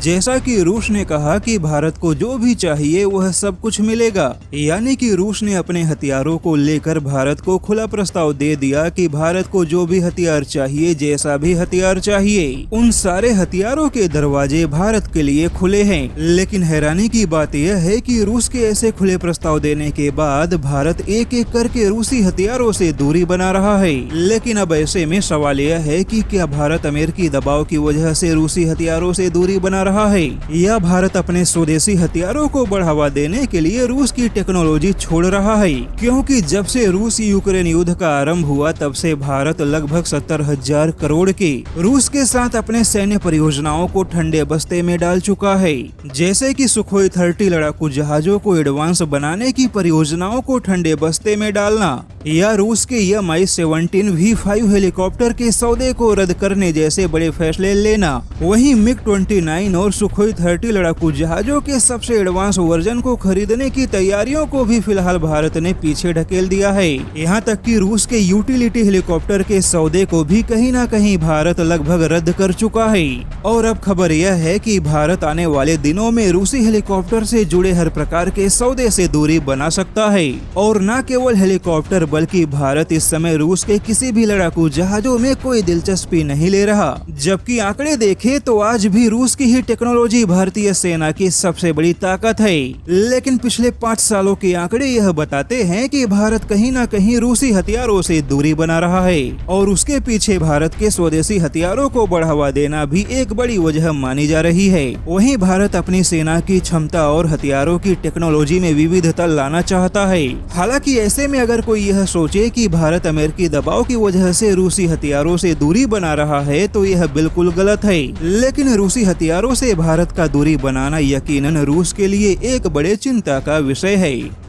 जैसा कि रूस ने कहा कि भारत को जो भी चाहिए वह सब कुछ मिलेगा। यानी कि रूस ने अपने हथियारों को लेकर भारत को खुला प्रस्ताव दे दिया कि भारत को जो भी हथियार चाहिए, जैसा भी हथियार चाहिए, उन सारे हथियारों के दरवाजे भारत के लिए खुले हैं। लेकिन हैरानी की बात यह है कि रूस के ऐसे खुले प्रस्ताव देने के बाद भारत एक एक करके रूसी हथियारों से दूरी बना रहा है। लेकिन अब ऐसे में सवाल यह है कि क्या भारत अमेरिकी दबाव की वजह से रूसी हथियारों से दूरी बना रहा है, या भारत अपने स्वदेशी हथियारों को बढ़ावा देने के लिए रूस की टेक्नोलॉजी छोड़ रहा है। क्योंकि जब से रूस यूक्रेन युद्ध का आरंभ हुआ तब से भारत लगभग 70,000 करोड़ के रूस के साथ अपने सैन्य परियोजनाओं को ठंडे बस्ते में डाल चुका है। जैसे कि सुखोई 30 लड़ाकू जहाजों को एडवांस बनाने की परियोजनाओं को ठंडे बस्ते में डालना, या रूस के Mi-17 V5 हेलीकॉप्टर के सौदे को रद्द करने जैसे बड़े फैसले लेना। वहीं MiG-29 और सुखोई 30 लड़ाकू जहाजों के सबसे एडवांस वर्जन को खरीदने की तैयारियों को भी फिलहाल भारत ने पीछे ढकेल दिया है। यहाँ तक कि रूस के यूटिलिटी हेलीकॉप्टर के सौदे को भी कहीं न कहीं भारत लगभग रद्द कर चुका है। और अब खबर यह है कि भारत आने वाले दिनों में रूसी हेलीकॉप्टर से जुड़े हर प्रकार के सौदे से दूरी बना सकता है। और न केवल हेलीकॉप्टर बल्कि भारत इस समय रूस के किसी भी लड़ाकू जहाजों में कोई दिलचस्पी नहीं ले रहा। जबकि आंकड़े देखें तो आज भी रूस की ही टेक्नोलॉजी भारतीय सेना की सबसे बड़ी ताकत है। लेकिन पिछले 5 सालों के आंकड़े यह बताते हैं कि भारत कहीं न कहीं रूसी हथियारों से दूरी बना रहा है। और उसके पीछे भारत के स्वदेशी हथियारों को बढ़ावा देना भी एक बड़ी वजह मानी जा रही है। वहीं भारत अपनी सेना की क्षमता और हथियारों की टेक्नोलॉजी में विविधता लाना चाहता है। हालांकि ऐसे में अगर कोई यह सोचे कि भारत अमेरिकी दबाव की वजह से रूसी हथियारों से दूरी बना रहा है तो यह बिल्कुल गलत है। लेकिन रूसी हथियारों से भारत का दूरी बनाना यकीनन रूस के लिए एक बड़े चिंता का विषय है।